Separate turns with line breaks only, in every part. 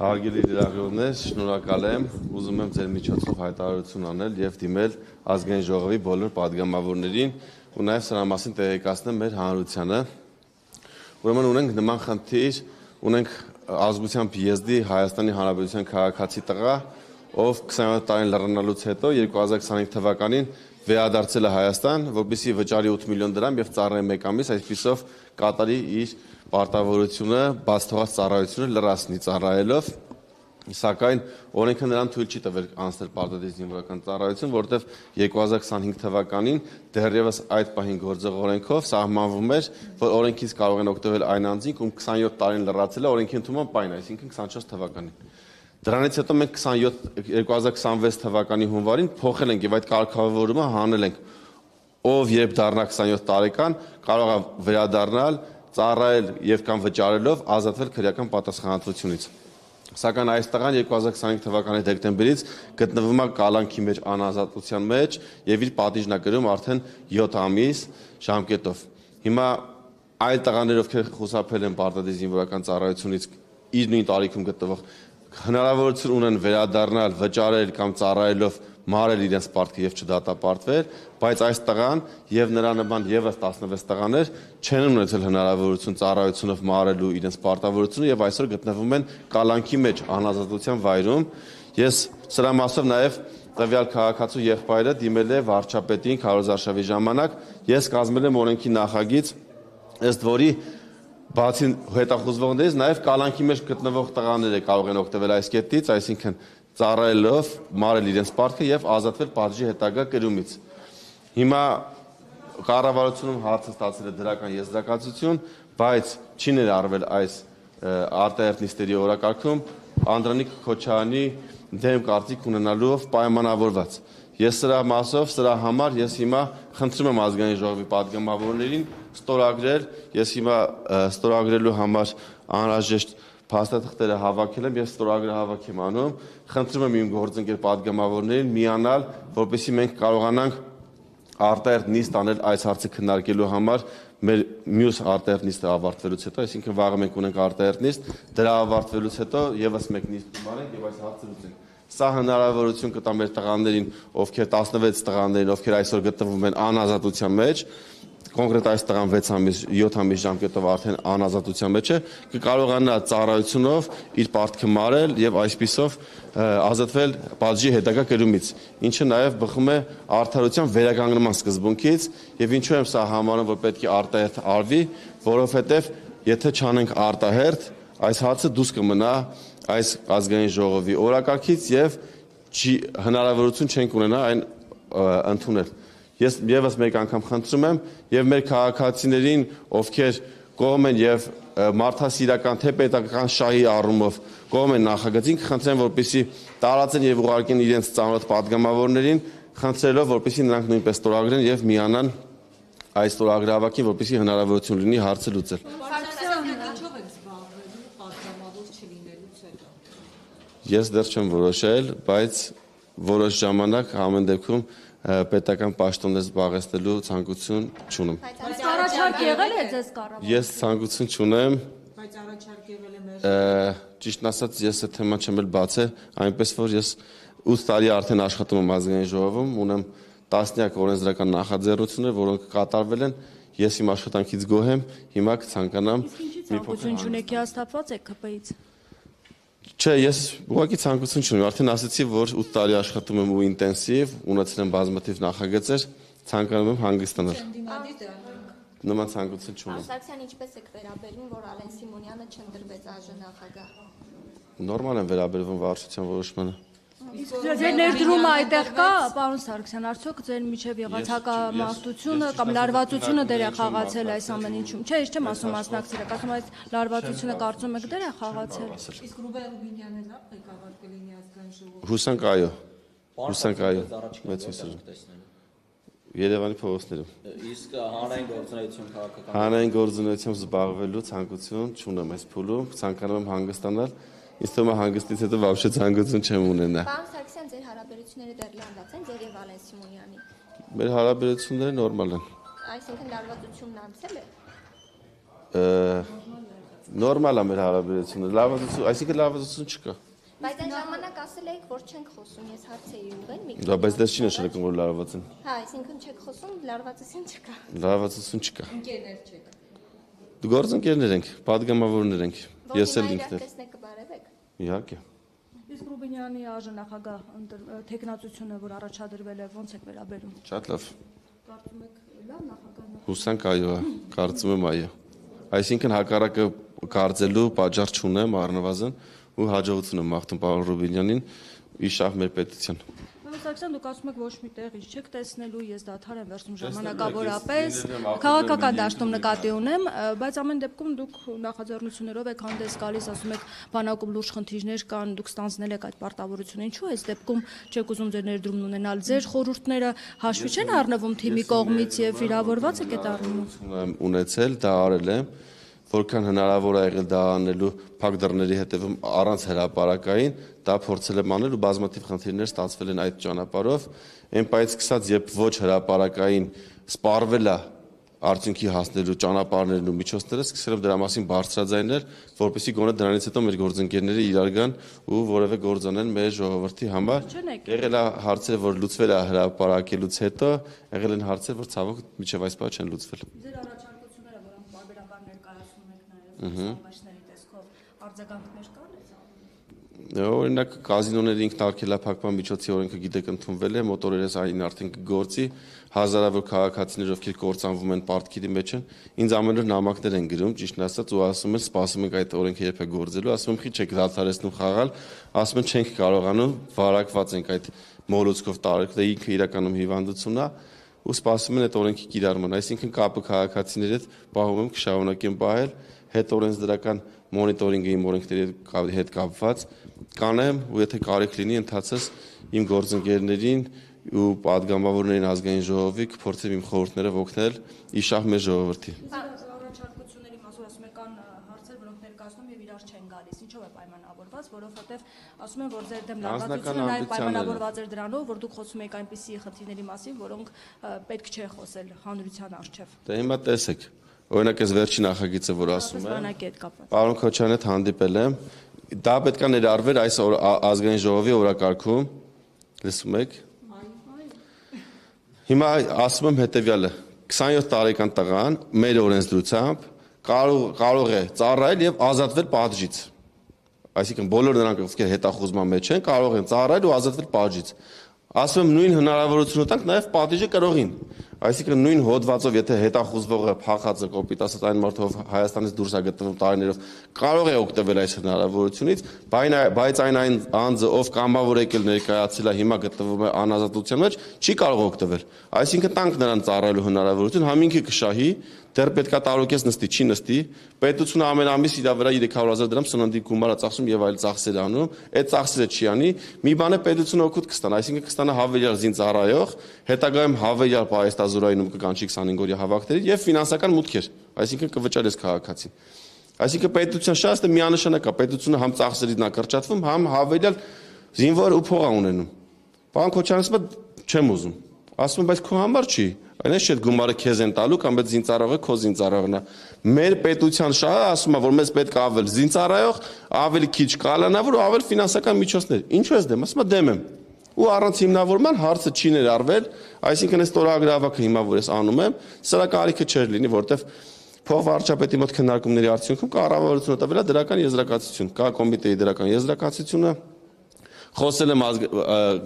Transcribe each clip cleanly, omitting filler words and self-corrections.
Հարգելի լրագրողներ, շնորհակալ եմ, ուզում եմ ձեր միջոցով հայտարարություն անել եւ դիմել ազգային ժողովի բոլոր падգամավորներին ու նաեւ սրա մասին տեղեկացնել մեր հանրությանը։ Ուրեմն ունենք նման խնդիր, ունենք ազգությամբ եզդի Հայաստանի Հանրապետության քաղաքացի տղա, ով 27 տարին լռնալուց հետո 2025 թվականին վերադարձել է Հայաստան, որպեսզի վճարի 8 միլիոն դրամ եւ ծառայի 1 ամիս, այսպիսով կատարի իր պարտավորությունը, բաց թողած ծառայությունը լրացնի ծառայելով, սակայն օրենքը նրան թույլ չի տվել անցնել պարտադիր զինվորական ծառայություն, որտեղ 2025 թվականին դեռևս այդ պահին գործող օրենքով սահմանվում էր, որ օրենքից կարող են օգտվել այն անձինք, ում 27 տարին լրացել է օրենքի ընդունման պահին, այսինքն 24 թվականին։ Դրանից հետո մենք 2026 թվականի հունվարին փոխել ենք եւ այդ կարգավորումը հանել ենք, ով երբ դառնա 27 տարեկան, կարող է վերադառնալ, ծառայել եւ կամ վճարելով ազատվել քրեական պատասխանատվությունից։ Սակայն այս տղան 2025 թվականի դեկտեմբերից գտնվում է կալանքի մեջ անազատության մեջ եւ իր պատիժն է կրում արդեն 7 ամիս ժամկետով։ Հիմա այլ տղաներ, ովքեր խուսափել են պարտադիր զինվորական ծառայությունից, իր նույն տարիքում գտնվող հնարավորություն ունեն վերադառնալ, վճարել կամ ծառայելով մարել իրենց պարտքը եւ չդատապարտվել, բայց այս տղան եւ նրա նման եւս 16 տղաներ չեն ունեցել հնարավորություն ծառայությունով մարելու իրենց պարտավորությունը եւ այսօր գտնվում են կալանքի մեջ անազատության վայրում։ Ես սրա մասով նաեւ տվյալ քաղաքացու եղբայրը դիմել է վարչապետին քարոզարշավի ժամանակ, ես կազմել եմ օրենքի նախագիծ, ըստ որի բացի հետախուզվողներից նաև կալանքի մեջ գտնվող տղաները կարող են օգտվել այս կետից, այսինքն ծառայելով մարել իրենց պարտքը եւ ազատվել պատժի հետագա կրումից։ Հիմա կառավարությունում հարցը ստացել է դրական եզրակացություն, բայց չի ներառվել այս արտահերթ նիստերի օրակարգում Անդրանիկ Քոչարյանի դեմ կարծիք ունենալով պայմանավորված։ Ես սրա մասով, սրա համար ես հիմա խնդրում եմ ազգային ժողովի падգամավորներին ստորագրել, ես հիմա ստորագրելու համար անհրաժեշտ փաստաթղթերը հավաքել եմ, ես ստորագրը հավաք եմ անում, խնդրում եմ իմ գործընկեր падգամավորներին միանալ, որպեսզի մենք կարողանանք արտահերթ նիստ անել այս հարցը քննարկելու համար մեր մյուս արտահերթ նիստը ավարտվելուց հետո, այսինքն վաղը մենք ունենք արտահերթ նիստ, դրա ավարտվելուց հետո եւս մեկ նիստ կունենանք եւ այս հարցը լուծենք։ Սա հնարավորություն կտա մեր տղաներին, ովքեր 16 տղաներին, ովքեր այսօր գտնվում են անազատության մեջ, կոնկրետ այս տղան 6 ամիս, 7 ամիս ժամկետով արդեն անազատության մեջ է, կկարողանա ծառայությունով իր պարտքը մարել եւ այսպիսով ազատվել պատժի հետագա կրումից, ինչը նաեւ բխում է արդարության վերականգնման սկզբունքից եւ ինչու եմ սա համարում, որ պետք է արտահերթ արվի, որովհետեւ եթե չանենք արտահերթ, այս հարցը դուրս կմնա այս ազգային ժողովի օրակարգից եւ հնարավորություն չենք ունենա այն ընդունել։ Ես եւս մեկ անգամ խնդրում եմ եւ մեր քաղաքացիներին, ովքեր կողմ են եւ մարդասիրական թե պետական շահի առումով կողմ են նախագծին, խնդրեմ, որպեսզի տարածեն եւ ուղարկեն իրենց ծանոթ падգամավորներին, խնդրելով, որպեսզի նրանք նույնպես ստորագրեն եւ միանան այս ստորագրահավաքին, որպեսզի հնարավորություն լինի հարցը լուծել։ Ես դեռ չեմ որոշել, բայց որոշ ժամանակ ամեն դեպքում պետական պաշտոններ զբաղեցնելու ցանկություն չունեմ։
Բայց առաջարկ եղել է ձեզ կառավարության։
Ես ցանկություն չունեմ։
Բայց առաջարկ եղել է մեր։
Ճիշտն ասած, ես այդ թեման չեմ էլ բացել, այնպես որ ես 8 տարի արդեն աշխատում եմ ազգային ժողովում, ունեմ տասնյակ օրենսդրական նախաձեռնություններ, որոնք կատարվել են, ես իմ աշխատանքից գոհ եմ, հիմա կցանկանամ
մի փոքր ցանկություն հաստատված եք ԿՊ-ից։
Չէ, ես ուղղակի ցանկություն չունեմ, արդեն ասացի, որ 8 տարի աշխատում եմ ու ինտենսիվ, ունեցել եմ բազմաթիվ նախագծեր, ցանկանում եմ հանգստանալ։ Նման ցանկություն չունեմ։
Սարգսյան ինչպես եք վերաբերվում, որ Ալեն Սիմոնյանը չընտրվեց ԱԺ նախագահ։
Նորմալ եմ վերաբերվում վարչության որոշմանը։
Ձեր ներդրումը այդտեղ կա, պարոն Սարգսյան, արդյոք ձեր միջև եղած հակամարտությունը կամ լարվածությունը դեր է խաղացել այս ամեն ինչում։ Չէ, ես չեմ ասում մասնակցել, ասում այս լարվածությունը կարծում եք դեր է խաղացել։
Իսկ Ռուբեն Ռուբինյանը լավ ղեկավար կլինի ազգային ժողովում։
Հուսանք այո։ Հուսանք այո։ Մեծ հույսով։ Երևանի փողոցներում։
Իսկ հանրային գործունեություն քաղաքական։
Հանրային գործունեությամբ զբաղվելու ցանկություն չունեմ այս փուլում, ցանկանում եմ հանգստանալ։ Ինձ թվում է հանգստից հետո вообще ցանկություն չեմ ունենա։
Պարոն Սարգսյան, ձեր հարաբերությունները դեռ լավացան ձեր եւ Ալեն Սիմոնյանի։
Մեր հարաբերությունները նորմալ են։
Այսինքն լարվածությունն անցել է։
Նորմալ է մեր հարաբերությունը, լավացություն, այսինքն լավացություն չկա։
Բայց այն ժամանակ ասել եք, որ չենք խոսում, ես հարց էի ուղղել մի
Դա բայց դες չի նշանակում, որ լարված են։
Հա, այսինքն չեք խոսում, լարվածություն չկա։
Լարվածություն չկա։
Ընկերներ չեք։
Գործընկերներ ենք, падգամավորներ ենք։ Ես էլ ինքն եմ։
Տեսնեք կբարևեք։
Իհարկե։
Իսկ Ռուբինյանի աժնախագահ տեխնացությունը, որ առաջադրվել է, ո՞նց եք վերաբերում։
Շատ լավ։
Կարծում եք լավ նախագահն է։
Հուսանք այո, կարծում եմ այո։ Այսինքն հակառակը կարծելու պատճառ չունեմ առնվազն ու հաջողություն եմ մաղթում պարոն Ռուբինյանին իշահ մեր պետության։
Սարգսյան, դուք ասում եք ոչ մի տեղից չեք տեսնելու, ես դադար եմ վերցնում ժամանակավորապես, քաղաքական դաշտում նկատի ունեմ, բայց ամեն դեպքում դուք նախաձեռնություններով եք հանդես գալիս, ասում եք բանակում լուրջ խնդիրներ կան, դուք ստանձնել եք այդ պարտավորությունը, ինչու այս դեպքում չեք ուզում ձեր ներդրումն ունենալ, ձեր խորհուրդները հաշվի չեն առնվում թիմի կողմից եւ վիրավորված եք այդ առումով։
Ունեցել, դա արել եմ, որքան հնարավոր է եղել դա անելու փակ դռների հետևում առանց հրապարակային, դա փորձել եմ անել ու բազմաթիվ խնդիրներ ստացվել են այդ ճանապարհով, այն պայից սկսած, երբ ոչ հրապարակային սպառվել է արդյունքի հասնելու ճանապարհներն ու միջոցները, սկսել եմ դրա մասին բարձրաձայնել, որպեսզի գոնե դրանից հետո մեր գործընկերները իրար գան ու որևէ գործ անեն մեր ժողովրդի համար։ Եղել է հարցեր, որ լուծվել է հրապարակելուց հետո, եղել են հարցեր, որ ցավոք մինչև այս պահ չեն լուծվել։
Ձեր առաջարկությունները, որոնք բարբերաբար ներկայացնում եք նաև ուսանողների տեսքով, արձագանքներ կան
Օրինակ կազինոների ինքնարգելափակման միջոցի օրենքը գիտեք ընդունվել է, մոտորերես այն արդեն կգործի, հազարավոր քաղաքացիներ, ովքեր կործանվում են պարտքերի մեջ են, ինձ ամեն օր նամակներ են գրում, ճիշտն ասած, ու ասում են, սպասում ենք այդ օրենքը երբ է գործելու, ասում եմ, չի չեք դադարեցնում խաղալ, ասում են, չենք կարողանում, վարակված ենք այդ մոլուցկով տարեք, դա ինքը իրականում հիվանդություն է, ու սպասում են այդ օրենքի կիրառման, այսինքն կապը քաղաքացիների հետ պահում եմ, կշարունակեմ պահել, հետ օրենսդրական մոնիտորինգը իմ օրենքների հետ կապված կանեմ ու եթե կարիք լինի ընթացած իմ գործընկերներին ու падգամավորներին ազգային ժողովի կփորձեմ իմ խորհուրդները օգնել իշահ մեր ժողովրդի։
Առաջարկությունների մասով ասում եք կան հարցեր, որոնք ներկայացնում եւ իրար չեն գալիս։ Ինչով է պայմանավորված, որովհետեւ ասում են, որ ձեր դեմ լարվածությունը նաեւ պայմանավորված էր դրանով, որ դուք խոսում եք այնպիսի խնդիրների մասին, որոնք պետք չէ խոսել հանրության առջև։
Դե հիմա տեսեք, օրինակ այս վերջի նախագիծը, որ ասում եմ, պարոն Քոչարյանի հետ հանդիպել եմ, դա պետք է ներառվեր այս ազգային ժողովի օրակարգում, լսում եք։ Հիմա ասում եմ հետևյալը, 27 տարեկան տղան մեր օրենսդրությամբ կարող է ծառայել եւ ազատվել պատժից։ Այսինքն բոլոր նրանք, ովքեր հետախուզման մեջ են, կարող են ծառայել ու ազատվել պատժից։ Ասում եմ նույն հնարավորությունը տանք նաև պատիժը կրողին։ Այսինքն նույն հոդվածով, եթե հետախուզվողը փախած է կոպիտ ասած այն մարդով Հայաստանից դուրս է գտնվում տարիներով, կարող է օգտվել այս հնարավորությունից, բայց այն անձը, ով կամավոր եկել ներկայացել է, հիմա գտնվում է անազատության մեջ, չի կարող օգտվել։ Այսինքն տանք նրան ծառայելու հնարավորություն, համինքը կշահի, դեռ պետքա տարօրկես նստի, չի նստի, պետությունը ամեն ամիս իր վրա 300,000 դրամ սննդի գումար է ծախսում եւ այլ ծախսեր անում, այդ ծախսերը չի անի, մի բան է պետությունը օգուտ կստանա, այսինքն կստանա հավելյալ զինծառայող, հետագայում հավելյալ պահեստազորայինում կկանչի 25 օրյա հավաքների եւ ֆինանսական մուտքեր, այսինքն կվճարես քաղաքացին։ Այսինքն պետության շահը միանշանակ է, պետությունը համ ծախսերից նա կրճատվում, համ հավելյալ զինվոր ու փող ունենում։ Պարոն Քոչարյանը ասում է չեմ ուզում։ Ասում եմ բայց քո համար չի։ Այնպես չէ գումարը քեզ են տալու կամ այդ զինծառայողը քո զինծառայողն է։ Մեր պետության շահը ասում է, որ մեզ պետք է ավել զինծառայող, ավելի քիչ կալանավոր ու ավել ֆինանսական միջոցներ։ Ինչու ես դեմ, ասում եմ դեմ եմ։ Ու առանց հիմնավորման հարցը չի ներառվել, այսինքն այս ստորագրավակը հիմա որ ես անում եմ, սրա կարիքը չէր լինի, որովհետև փող վարչապետի մոտ քննարկումների արդյունքում կառավարությունը տվել է դրական եզրակացություն, կա կոմիտեի դրական եզրակացությունը, խոսել եմ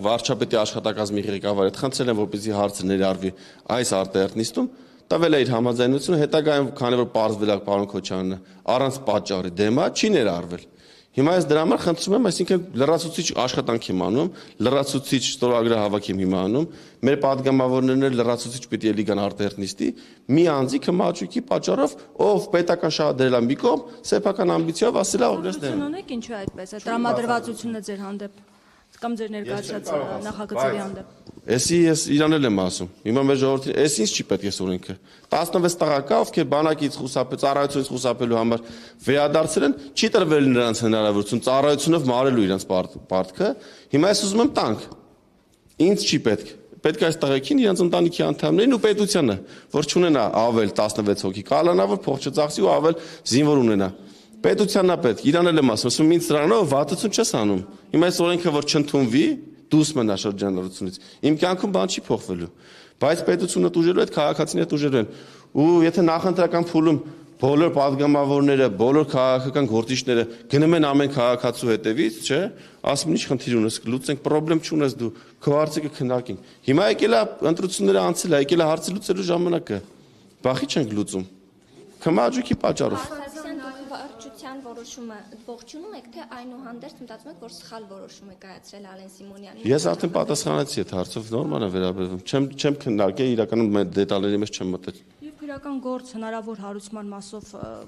վարչապետի աշխատակազմի ղեկավարի հետ, խնդրել եմ, որպեսզի հարցը ներառվի այս արտահերթ տվել է իր համաձայնությունը, հետագայում քանի որ պարզվել է պարոն Քոչարյանը առանց պատճառի դեմ է, չի ներառվել։ Հիմա ես դրա համար խնդրում եմ, այսինքն լրացուցիչ աշխատանք եմ անում, լրացուցիչ ստորագրահավաք եմ հիմա անում, մեր падգամավորներն լրացուցիչ պիտի էլի գան արտահերթ նիստի, մի անձի քմաճուկի պատճառով, ով պետական շահը դրել է մի կողմ, սեփական ամբիցիով ասել է օրենս դեմ։
Ունեք ինչու այդպես է տրամադրվածությունը ձեր հանդեպ կամ ձեր ներկայացած նախագծերի հանդեպ։
Էսի ես իրանել եմ ասում։ Հիմա մեր ժողովրդին էս ինչ չի պետք է օրենքը։ 16 տղա կա, ովքեր բանակից խուսափել, ծառայությունից խուսափելու համար վերադարձել են, չի տրվել նրանց հնարավորություն ծառայությունով մարելու իրենց պարտքը։ Հիմա ես ուզում եմ տանք։ Ինձ չի պետք։ Պետք է այս տղեկին իրենց ընտանիքի անդամներին ու պետությանը, որ չունենա ավել 16 հոգի կալանավոր, փող չծախսի ու ավել զինվոր ունենա։ Պետությանն է պետք, իրան էլ եմ ասում, ինձ սրանով վատություն չես անում։ Հիմա այս օրենքը որ չընդունվի, դուրս մնա շրջանառությունից։ Իմ կյանքում բան չի փոխվելու։ Բայց պետությունը դուժելու հետ քաղաքացիները դուժելու են։ Ու եթե նախընտրական փուլում բոլոր падգամավորները, բոլոր քաղաքական գործիչները գնում են ամեն քաղաքացու հետևից, չէ՞, ասում են ինչ խնդիր ունես, լուծենք, խնդրեմ չունես դու, քո հարցը կքննարկենք։ Հիմա եկել է ընտրությունները անցել է, եկել է հարցը լուծելու ժամանակը։ Բախի չենք լուծում։ Քմաջուկի պատճառով։
Վարչության որոշումը ողջունում եք, թե այնուհանդերձ մտածում եք, որ սխալ որոշում է կայացրել Ալեն Սիմոնյանը։
Ես արդեն պատասխանեցի այդ հարցով, նորմալ է վերաբերվում։ Չեմ քննարկել, իրականում դետալների մեջ չեմ մտել։
Եվ քրական գործ հնարավոր հարուցման մասով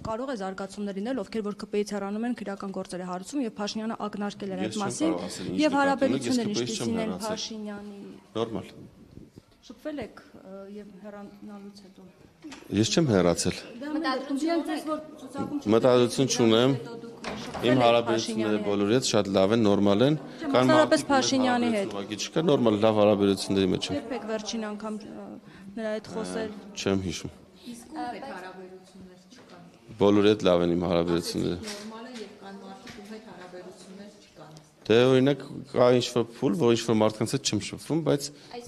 կարող է զարգացումներ լինել, ովքեր որ ԿՊ-ից հեռանում են քրական գործերի հարուցում եւ Փաշինյանը ակնարկել էր այդ մասին եւ հարաբերություններ ինչպիսին են Փաշինյանի։
Նորմալ։
Շփվել եք եւ հեռանալուց հետո։
Ես չեմ հեռացել։
Մտադրություն
չունեմ։ Իմ հարաբերությունները բոլորի հետ շատ լավ են, նորմալ են։
Մասնավորապես Փաշինյանի հետ։
Ուղղակի չկա նորմալ լավ հարաբերությունների մեջ եմ։
Երբ եք վերջին անգամ նրա հետ խոսել։
Չեմ հիշում։
Իսկ ով հետ հարաբերություններ չկան։
Բոլորի հետ լավ են իմ հարաբերությունները։
Նորմալ է եւ կան մարդիկ, ում հետ հարաբերություններ չկան։
Դե օրինակ կա ինչ-որ փուլ, որ ինչ-որ մարդկանց հետ չեմ շփվում, բայց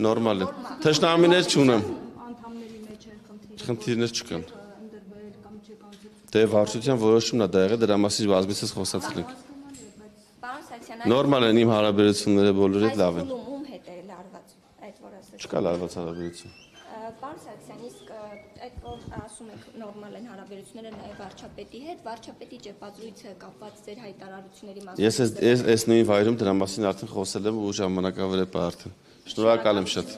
նորմալ է։ Թշնամիներ չունեմ։
Անդամների մեջ էր խնդիր։
Խնդիրներ չկան։
Ընդրվել կամ չեկանցել։
Դե վարչության որոշումն է դա եղել, դրա մասին բազմիցս խոսացել ենք։
Պարոն Սարգսյան,
Նորմալ են իմ հարաբերությունները բոլորի հետ լավ են։
ում հետ է լարված այդ որ ասած։
Չկա լավացած հարաբերություն։
Պարոն Սարգսյան, իսկ այդ որ ասում եք նորմալ են հարաբերությունները նաև վարչապետի հետ, վարչապետի ճեպազրույցը կապված ձեր հայտարարությունների մասով։
Ես այս նույն վայրում դրա մասին արդեն խոսել եմ ու ժամանակավոր է արդեն։ Շնորհակալ եմ շատ։